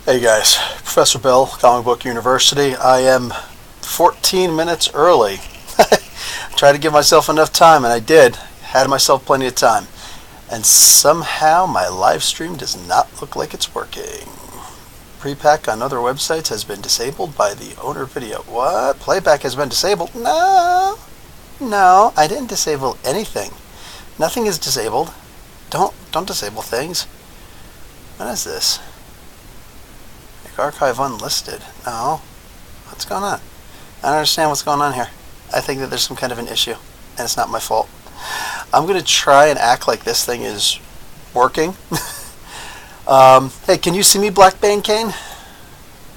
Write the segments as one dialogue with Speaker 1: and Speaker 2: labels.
Speaker 1: Hey guys, Professor Bill, Comic Book University. I am 14 minutes early. Tried to give myself enough time, and I did. Had myself plenty of time. And somehow my live stream does not look like it's working. Pre-pack on other websites has been disabled by the owner video. What? Playback has been disabled? No, I didn't disable anything. Nothing is disabled. Don't disable things. What is this? Archive unlisted. No. What's going on? I don't understand what's going on here. I think that there's some kind of an issue, and it's not my fault. I'm going to try and act like this thing is working. Hey, can you see me, Black Bane Kane?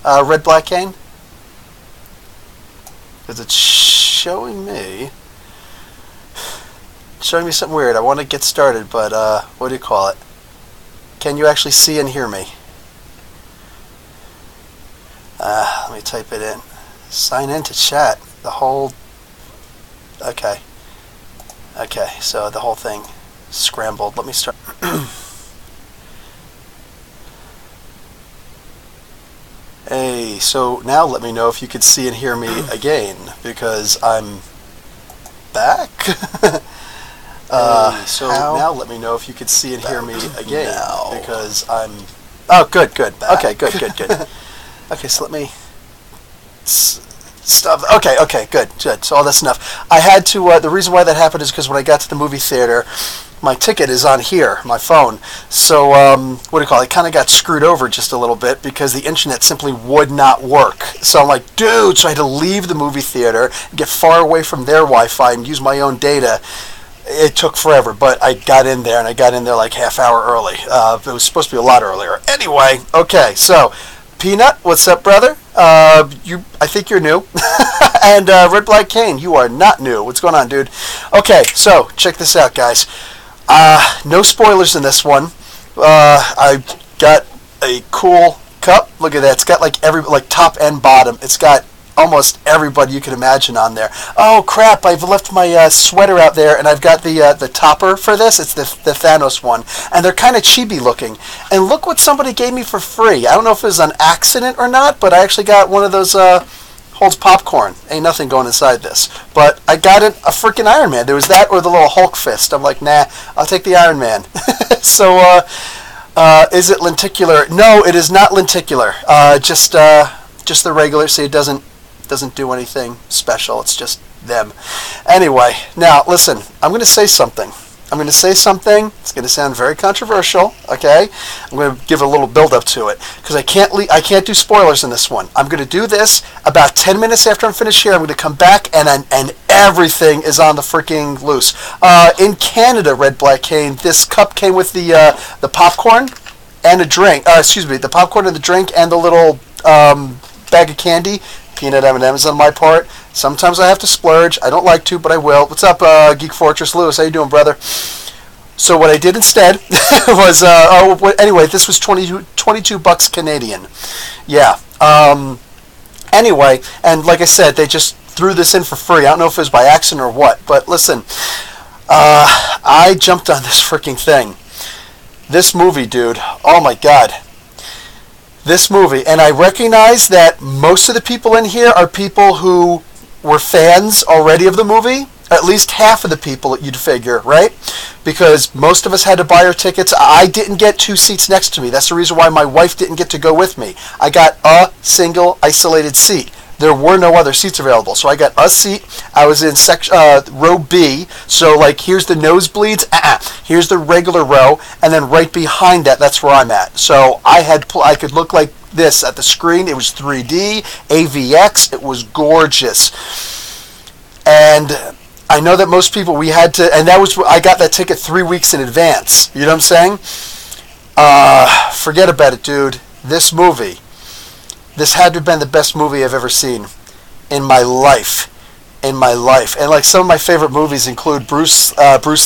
Speaker 1: Red Black Kane? Because it's showing me something weird. I want to get started, but what do you call it? Can you actually see and hear me? Let me type it in. Sign in to chat. The whole... Okay, so the whole thing scrambled. Let me start. Hey, so now let me know if you could see and hear me again, because I'm back. Now let me know if you could see and hear me again, because I'm... Oh, good. Okay, good. Okay, so let me stop. Okay, good. So all that's enough. I had to, the reason why that happened is because when I got to the movie theater, my ticket is on here, my phone. So, what do you call it? I kind of got screwed over just a little bit because the internet simply would not work. So I'm like, dude, so I had to leave the movie theater, get far away from their Wi-Fi and use my own data. It took forever, but I got in there, and I got in there like half hour early. It was supposed to be a lot earlier. Anyway, okay, so... Peanut, what's up, brother? I think you're new. And Red Black Kane, you are not new. What's going on, dude? Okay, so check this out, guys. No spoilers in this one. I got a cool cup. Look at that. It's got like top and bottom. It's got almost everybody you can imagine on there. Oh crap! I've left my sweater out there, and I've got the topper for this. It's the Thanos one, and they're kind of chibi looking. And look what somebody gave me for free. I don't know if it was an accident or not, but I actually got one of those holds popcorn. Ain't nothing going inside this, but I got it a freaking Iron Man. There was that or the little Hulk fist. I'm like, nah, I'll take the Iron Man. So is it lenticular? No, it is not lenticular. Just the regular. See, it doesn't do anything special. It's just them. Anyway, now listen, I'm going to say something. It's going to sound very controversial, okay? I'm going to give a little build up to it because I can't do spoilers in this one. I'm going to do this about 10 minutes after I'm finished here. I'm going to come back and everything is on the freaking loose. In Canada, Red Black Kane, this cup came with the popcorn and a drink. The popcorn and the drink and the little bag of candy. Peanut M&M's on my part. Sometimes I have to splurge. I don't like to, but I will. What's up, Geek Fortress Lewis? How you doing, brother? So what I did instead was, anyway, this was 22 bucks Canadian. Yeah. Anyway, and like I said, they just threw this in for free. I don't know if it was by accident or what, but listen, I jumped on this freaking thing. This movie, dude. Oh my God. This movie, and I recognize that most of the people in here are people who were fans already of the movie. At least half of the people, you'd figure, right? Because most of us had to buy our tickets. I didn't get 2 seats next to me. That's the reason why my wife didn't get to go with me. I got a single isolated seat. There were no other seats available, so I got a seat. I was in row B, so like here's the nosebleeds, here's the regular row, and then right behind that, that's where I'm at. So I could look like this at the screen. It was 3D, AVX. It was gorgeous, and I know that most people I got that ticket 3 weeks in advance. You know what I'm saying? Forget about it, dude. This movie. This had to have been the best movie I've ever seen in my life. And like some of my favorite movies include Bruce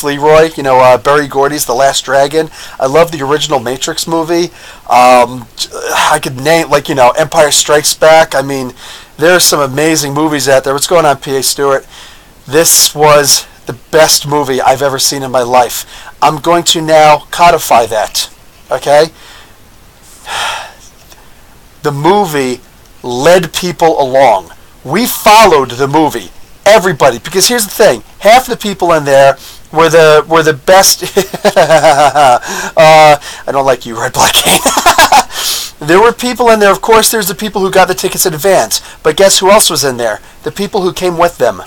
Speaker 1: Leroy, Berry Gordy's The Last Dragon. I love the original Matrix movie. I could name Empire Strikes Back. I mean, there's some amazing movies out there. What's going on, P.A. Stewart? This was the best movie I've ever seen in my life. I'm going to now codify that. Okay? the movie led people along. We followed the movie. Everybody, because here's the thing: half the people in there were the best. I don't like you, Red Black King. There were people in there. Of course, there's the people who got the tickets in advance. But guess who else was in there? The people who came with them.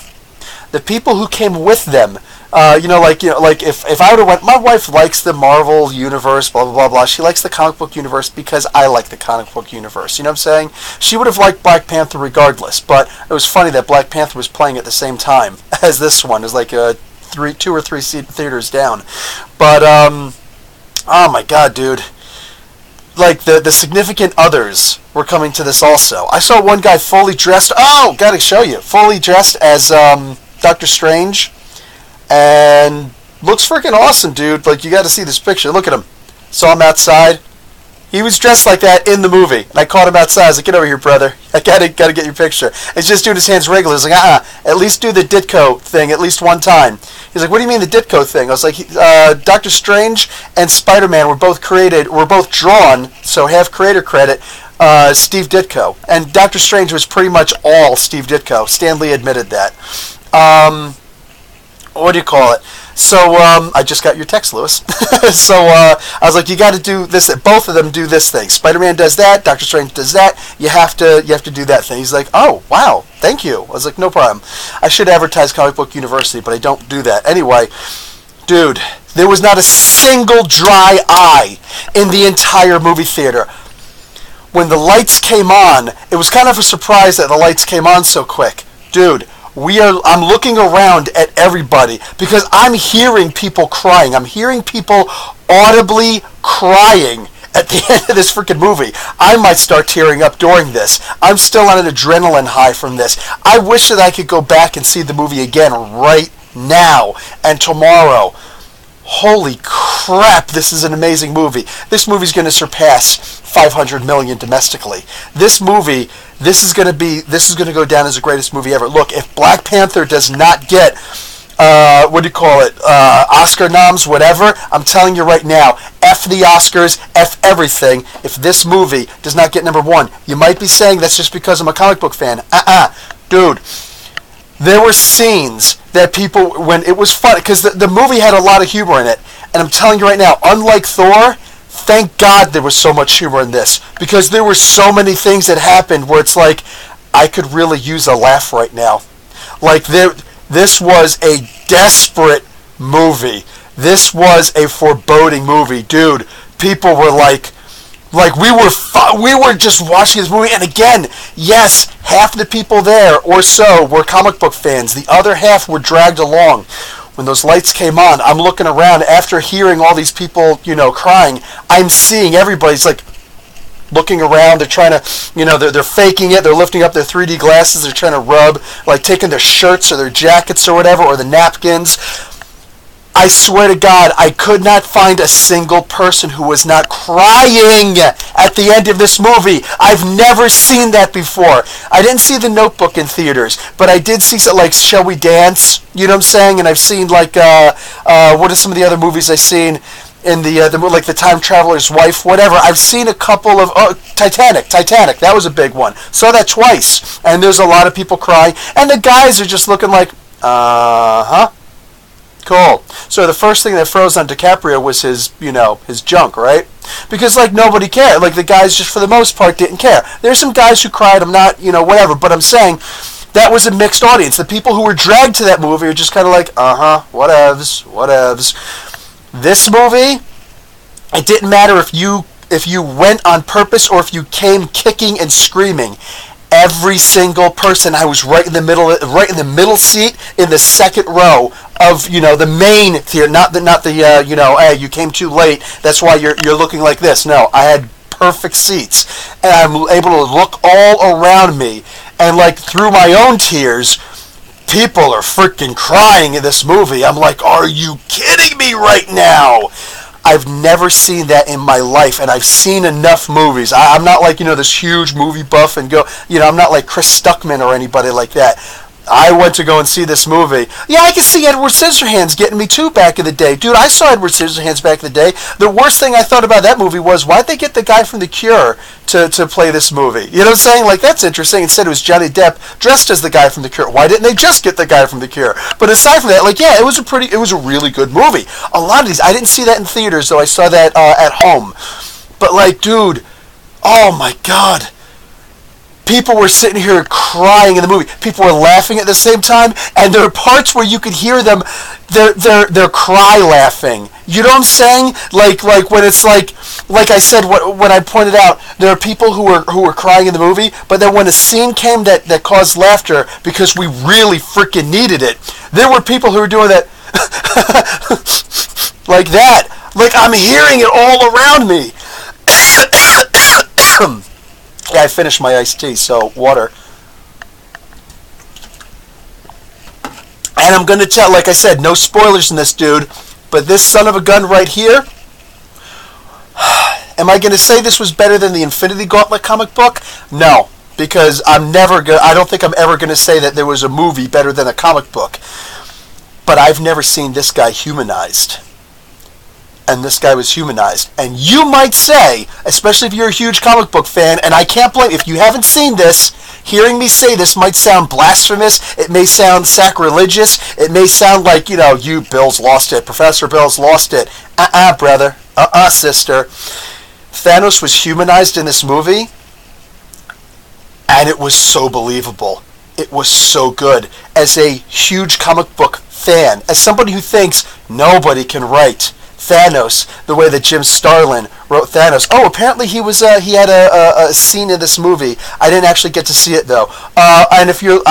Speaker 1: The people who came with them. Like if I would have went, my wife likes the Marvel universe, blah blah blah blah. She likes the comic book universe because I like the comic book universe. You know what I'm saying? She would have liked Black Panther regardless. But it was funny that Black Panther was playing at the same time as this one. It was like 2 or 3 theaters down. But oh my God, dude! Like the significant others were coming to this also. I saw one guy fully dressed. Oh, gotta show you, fully dressed as Doctor Strange. And looks freaking awesome, dude. Like, you got to see this picture. Look at him. Saw him outside. He was dressed like that in the movie. And I caught him outside. I was like, get over here, brother. I gotta get your picture. He's just doing his hands regular. He's like, at least do the Ditko thing at least one time. He's like, what do you mean the Ditko thing? I was like, Doctor Strange and Spider-Man were both drawn, so have creator credit, Steve Ditko. And Doctor Strange was pretty much all Steve Ditko. Stan Lee admitted that. What do you call it? So I just got your text, Lewis. So I was like, you got to do this. Both of them do this thing. Spider-Man does that. Doctor Strange does that. You have to do that thing. He's like, oh wow, thank you. I was like, no problem. I should advertise Comic Book University, but I don't do that anyway. Dude, there was not a single dry eye in the entire movie theater. When the lights came on, it was kind of a surprise that the lights came on so quick, dude. I'm looking around at everybody because I'm hearing people crying. I'm hearing people audibly crying at the end of this freaking movie. I might start tearing up during this. I'm still on an adrenaline high from this. I wish that I could go back and see the movie again right now and tomorrow. Holy crap, this is an amazing movie. This movie's going to surpass 500 million domestically. This is going to go down as the greatest movie ever. Look, if Black Panther does not get Oscar noms, whatever, I'm telling you right now, F the Oscars, F everything. If this movie does not get number 1, you might be saying that's just because I'm a comic book fan. Dude. There were scenes that people, when it was fun, because the movie had a lot of humor in it. And I'm telling you right now, unlike Thor, thank God there was so much humor in this. Because there were so many things that happened where it's like, I could really use a laugh right now. Like, this was a desperate movie. This was a foreboding movie. Dude, people were like we were just watching this movie, and again, yes, half the people there or so were comic book fans. The other half were dragged along. When those lights came on, I'm looking around after hearing all these people, crying. I'm seeing everybody's like looking around. They're trying to, they're faking it. They're lifting up their 3D glasses. They're trying to rub, like taking their shirts or their jackets or whatever, or the napkins. I swear to God, I could not find a single person who was not crying at the end of this movie. I've never seen that before. I didn't see The Notebook in theaters, but I did see something like Shall We Dance? You know what I'm saying? And I've seen like, what are some of the other movies I've seen in the like The Time Traveler's Wife, whatever. I've seen a couple of, Titanic, that was a big one. Saw that twice, and there's a lot of people crying, and the guys are just looking like, cool. So the first thing that froze on DiCaprio was his junk, right? Because like nobody cared. Like the guys just for the most part didn't care. There's some guys who cried. I'm not, whatever. But I'm saying that was a mixed audience. The people who were dragged to that movie are just kind of like, whatevs. This movie, it didn't matter if you went on purpose or if you came kicking and screaming. Every single person, I was right in the middle seat in the second row of the main theater, not the hey, you came too late, that's why you're looking like this. No, I had perfect seats, and I'm able to look all around me, and like through my own tears, people are freaking crying in this movie. I'm like, are you kidding me right now? I've never seen that in my life, and I've seen enough movies. I'm not like, this huge movie buff and I'm not like Chris Stuckman or anybody like that. I went to go and see this movie. Yeah, I can see Edward Scissorhands getting me too back in the day. Dude, I saw Edward Scissorhands back in the day. The worst thing I thought about that movie was, why'd they get the guy from The Cure to play this movie? You know what I'm saying? Like, that's interesting. Instead, it was Johnny Depp dressed as the guy from The Cure. Why didn't they just get the guy from The Cure? But aside from that, like, yeah, it was a really good movie. A lot of these, I didn't see that in theaters, though. I saw that at home. But, like, dude, oh my God. People were sitting here crying in the movie. People were laughing at the same time, and there are parts where you could hear them, they're cry laughing. You know what I'm saying? Like when it's like I said, when I pointed out, there are people who were crying in the movie, but then when a scene came that caused laughter because we really freaking needed it, there were people who were doing that like that. Like, I'm hearing it all around me. Yeah, I finished my iced tea, so water. And I'm going to tell, like I said, no spoilers in this, dude. But this son of a gun right here, am I going to say this was better than the Infinity Gauntlet comic book? No, because I don't think I'm ever going to say that there was a movie better than a comic book. But I've never seen this guy humanized. And this guy was humanized. And you might say, especially if you're a huge comic book fan, and I can't blame, if you haven't seen this, hearing me say this might sound blasphemous, it may sound sacrilegious, it may sound like, you Bill's lost it, Professor Bill's lost it. Brother. Sister. Thanos was humanized in this movie, and it was so believable. It was so good. As a huge comic book fan, as somebody who thinks nobody can write Thanos the way that Jim Starlin wrote Thanos. Oh, apparently he had a scene in this movie. I didn't actually get to see it though. And if you're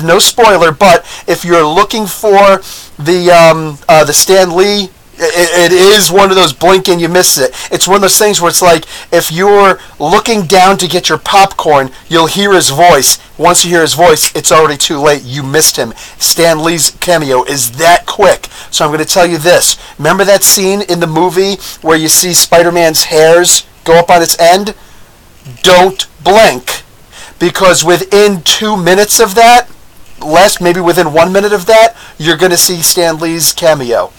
Speaker 1: no spoiler, but if you're looking for the Stan Lee, it is one of those blink and you miss it. It's one of those things where it's like, if you're looking down to get your popcorn, you'll hear his voice. Once you hear his voice, it's already too late. You missed him. Stan Lee's cameo is that quick. So I'm going to tell you this. Remember that scene in the movie where you see Spider-Man's hairs go up on its end? Don't blink. Because within 2 minutes of that, maybe within 1 minute of that, you're going to see Stan Lee's cameo.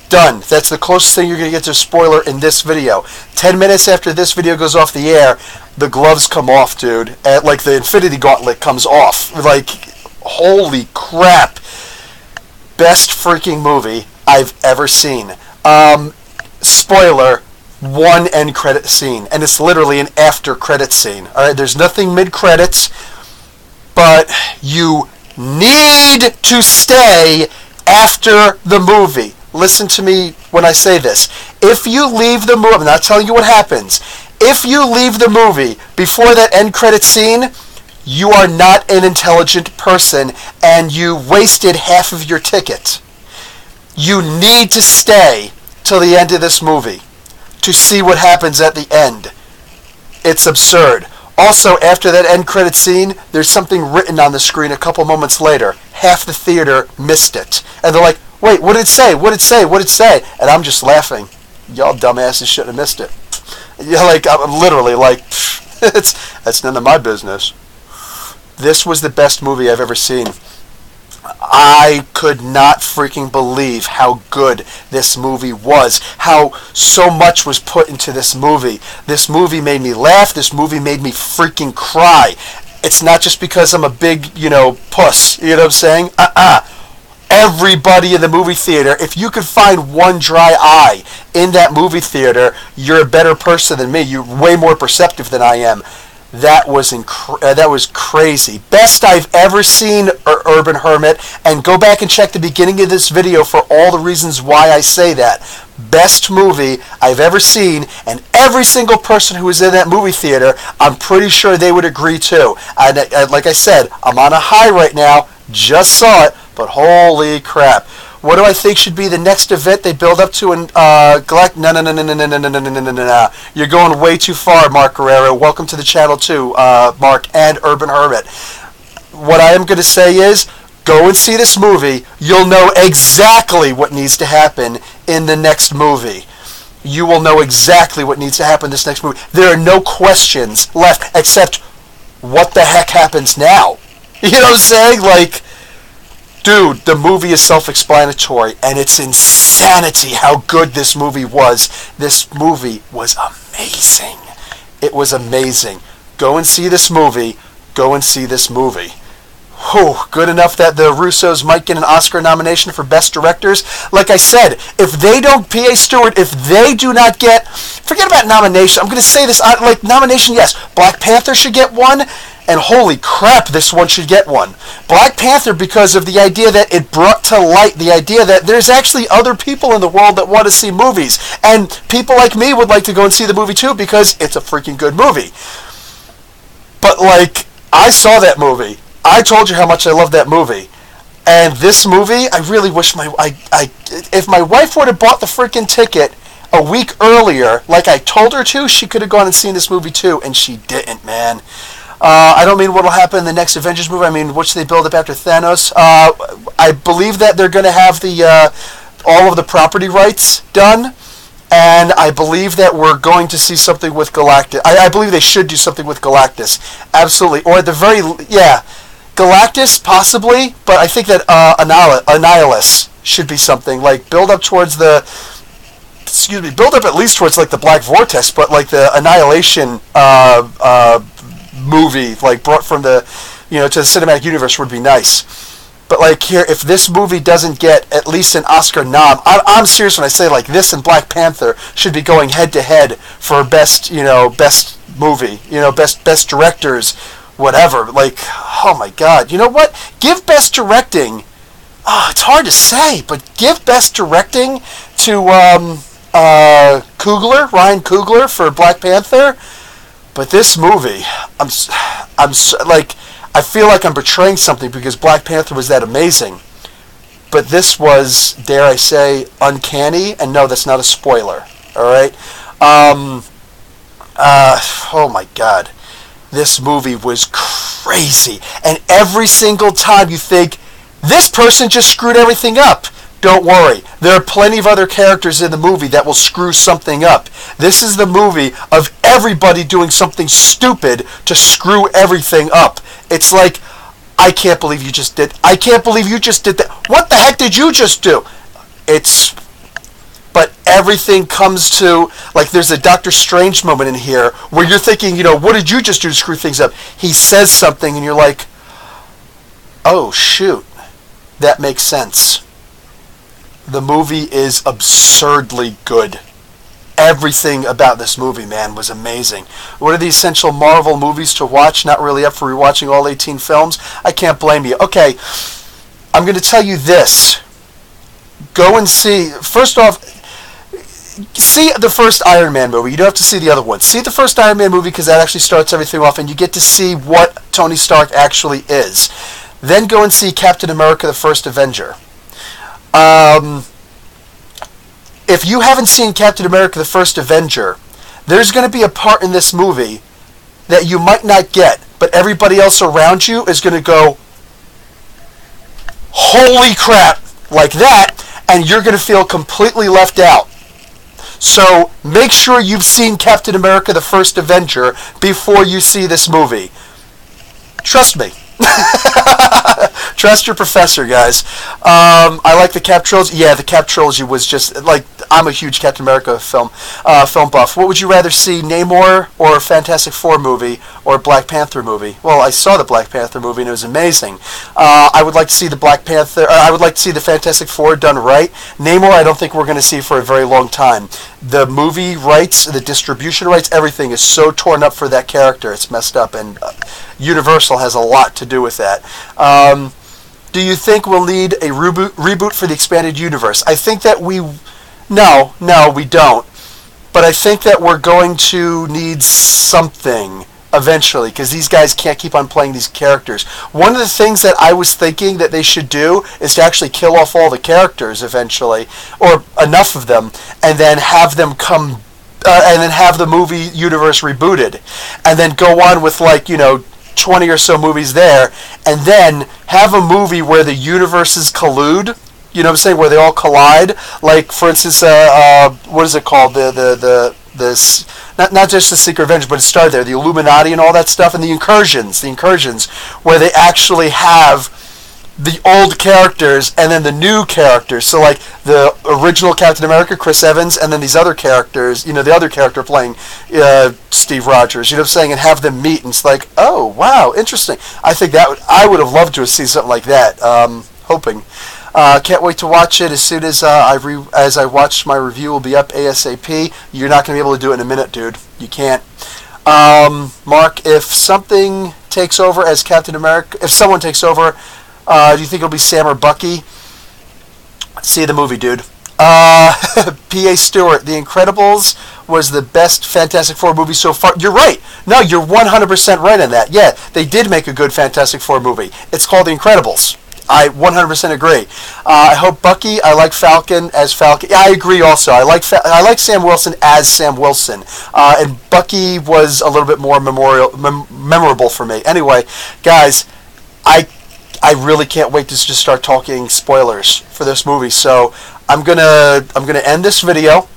Speaker 1: Done. That's the closest thing you're going to get to a spoiler in this video. 10 minutes after this video goes off the air, the gloves come off, dude. And, like, the Infinity Gauntlet comes off. Like, holy crap. Best freaking movie I've ever seen. Spoiler, one end credit scene. And it's literally an after credit scene. Alright, there's nothing mid-credits. But you need to stay after the movie. Listen to me when I say this. If you leave the movie, I'm not telling you what happens. If you leave the movie before that end credit scene, you are not an intelligent person and you wasted half of your ticket. You need to stay till the end of this movie to see what happens at the end. It's absurd. Also, after that end credit scene, there's something written on the screen a couple moments later. Half the theater missed it. And they're like, wait, what did it say? What did it say? What did it say? And I'm just laughing. Y'all dumbasses shouldn't have missed it. Yeah, like, I'm literally like, that's none of my business. This was the best movie I've ever seen. I could not freaking believe how good this movie was. How so much was put into this movie. This movie made me laugh. This movie made me freaking cry. It's not just because I'm a big, puss. You know what I'm saying? Everybody in the movie theater, if you could find one dry eye in that movie theater, you're a better person than me. You're way more perceptive than I am. That was crazy. Best I've ever seen, Urban Hermit. And go back and check the beginning of this video for all the reasons why I say that. Best movie I've ever seen, and every single person who was in that movie theater, I'm pretty sure they would agree too. And like I said, I'm on a high right now. Just saw it, but holy crap. What do I think should be the next event they build up to in Galactic? No. You're going way too far, Mark Guerrero. Welcome to the channel too, Mark and Urban Hermit. What I am going to say is, go and see this movie. You'll know exactly what needs to happen in the next movie. You will know exactly what needs to happen in this next movie. There are no questions left except what the heck happens now. You know what I'm saying? Like, dude, the movie is self-explanatory, and it's insanity how good this movie was. This movie was amazing. It was amazing. Go and see this movie. Go and see this movie. Whew, good enough that the Russos might get an Oscar nomination for Best Directors. Like I said, if they don't, P.A. Stewart, if they do not get, forget about nomination. I'm going to say this, like nomination, yes. Black Panther should get one, and holy crap, this one should get one. Black Panther, because of the idea that it brought to light the idea that there's actually other people in the world that want to see movies. And people like me would like to go and see the movie too, because it's a freaking good movie. But like, I saw that movie. I told you how much I love that movie. And this movie, I really wish if my wife would have bought the freaking ticket a week earlier, like I told her to, she could have gone and seen this movie too, and she didn't, man. I don't mean what will happen in the next Avengers movie. I mean, what should they build up after Thanos? I believe that they're going to have all of the property rights done, and I believe that we're going to see something with Galactus. I believe they should do something with Galactus. Absolutely. Or at the very, yeah, Galactus, possibly, but I think that Annihilus should be something. Like, build up towards build up at least towards, like, the Black Vortex, but, like, the Annihilation movie, like, brought from the, to the cinematic universe would be nice. But, like, here, if this movie doesn't get at least an Oscar nom, I'm serious when I say, like, this and Black Panther should be going head-to-head for best movie, best directors, whatever. Like, oh my god, you know what? Give best directing. Oh, it's hard to say, but give best directing to Ryan Coogler for Black Panther. But this movie, I feel like I'm betraying something because Black Panther was that amazing. But this was, dare I say, uncanny, and no, that's not a spoiler. All right. Oh my god. This movie was crazy. And every single time you think, this person just screwed everything up. Don't worry. There are plenty of other characters in the movie that will screw something up. This is the movie of everybody doing something stupid to screw everything up. It's like, I can't believe you just did that. What the heck did you just do? But everything comes to, like, there's a Doctor Strange moment in here where you're thinking, what did you just do to screw things up? He says something and you're like, oh, shoot, that makes sense. The movie is absurdly good. Everything about this movie, man, was amazing. What are the essential Marvel movies to watch? Not really up for rewatching all 18 films. I can't blame you. Okay, I'm going to tell you this. Go and see, first off, see the first Iron Man movie. You don't have to see the other one. See the first Iron Man movie because that actually starts everything off and you get to see what Tony Stark actually is. Then go and see Captain America, the First Avenger. If you haven't seen Captain America, the First Avenger, there's going to be a part in this movie that you might not get, but everybody else around you is going to go, holy crap, like that, and you're going to feel completely left out. So make sure you've seen Captain America, the First Avenger before you see this movie. Trust me. Trust your professor, guys. I like the Cap trilogy. Yeah, the Cap trilogy was just like, I'm a huge Captain America film buff. What would you rather see, Namor or a Fantastic Four movie or a Black Panther movie? Well, I saw the Black Panther movie and it was amazing. I would like to see the Black Panther. I would like to see the Fantastic Four done right. Namor, I don't think we're going to see for a very long time. The movie rights, the distribution rights, everything is so torn up for that character. It's messed up, and Universal has a lot to do with that. Do you think we'll need a reboot for the expanded universe? I think that no, we don't. But I think that we're going to need something eventually, because these guys can't keep on playing these characters. One of the things that I was thinking that they should do is to actually kill off all the characters eventually, or enough of them, and then have them come, and then have the movie universe rebooted, and then go on with 20 or so movies there, and then have a movie where the universes collude. You know what I'm saying? Where they all collide. Like, for instance, what is it called? not just the Secret Avengers, but it started there. The Illuminati and all that stuff, and the incursions, where they actually have the old characters and then the new characters. So like the original Captain America, Chris Evans, and then these other characters, the other character playing Steve Rogers, you know what I'm saying, and have them meet, and it's like, oh wow, interesting. I think I would have loved to have seen something like that. Hoping. Can't wait to watch it. As soon as as I watch my review, will be up ASAP. You're not going to be able to do it in a minute, dude. You can't. Mark, if something takes over as Captain America, if someone takes over, do you think it'll be Sam or Bucky? See the movie, dude. P.A. Stewart, The Incredibles was the best Fantastic Four movie so far. You're right. No, you're 100% right on that. Yeah, they did make a good Fantastic Four movie. It's called The Incredibles. I 100% agree. I hope Bucky. I like Falcon as Falcon. Yeah, I agree. Also, I like Sam Wilson as Sam Wilson. And Bucky was a little bit more memorable for me. Anyway, guys, I really can't wait to just start talking spoilers for this movie. So I'm gonna end this video.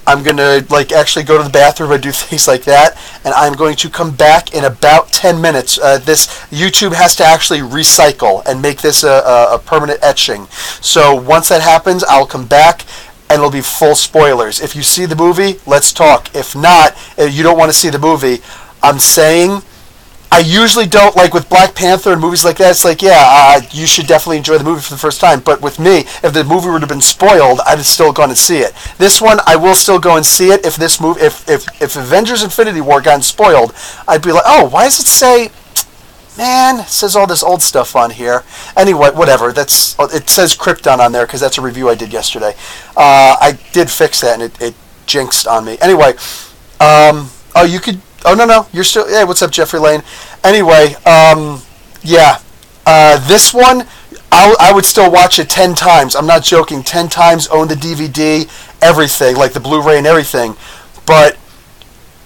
Speaker 1: I'm going to actually go to the bathroom and do things like that, and I'm going to come back in about 10 minutes. This YouTube has to actually recycle and make this a permanent etching. So once that happens, I'll come back and it'll be full spoilers. If you see the movie, let's talk. If not, if you don't want to see the movie, I'm saying I usually don't, like with Black Panther and movies like that, it's like, yeah, you should definitely enjoy the movie for the first time. But with me, if the movie would have been spoiled, I'd have still gone and see it. This one, I will still go and see it. If this movie, if Avengers Infinity War gotten spoiled, I'd be like, oh, why does it say, man, it says all this old stuff on here. Anyway, whatever. It says Krypton on there because that's a review I did yesterday. I did fix that, and it jinxed on me. Anyway, oh, you could... Oh, no, you're still... Hey, what's up, Jeffrey Lane? Anyway, yeah. This one, I would still watch it 10 times. I'm not joking. 10 times, own the DVD, everything, like the Blu-ray and everything. But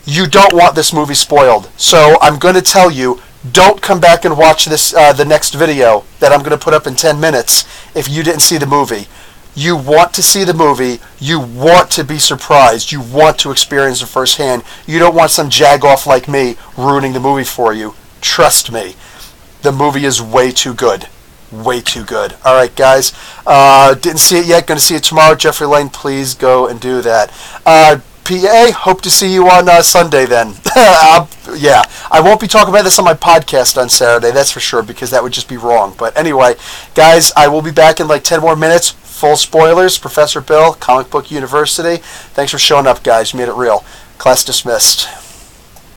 Speaker 1: you don't want this movie spoiled. So I'm going to tell you, don't come back and watch this the next video that I'm going to put up in 10 minutes if you didn't see the movie. You want to see the movie. You want to be surprised. You want to experience it firsthand. You don't want some jagoff like me ruining the movie for you. Trust me. The movie is way too good. Way too good. All right, guys. Didn't see it yet. Going to see it tomorrow. Jeffrey Lane, please go and do that. PA, hope to see you on Sunday then. Yeah, I won't be talking about this on my podcast on Saturday, that's for sure, because that would just be wrong. But anyway, guys, I will be back in like 10 more minutes. Full spoilers. Professor Bill, Comic Book University. Thanks for showing up, guys. You made it real. Class dismissed.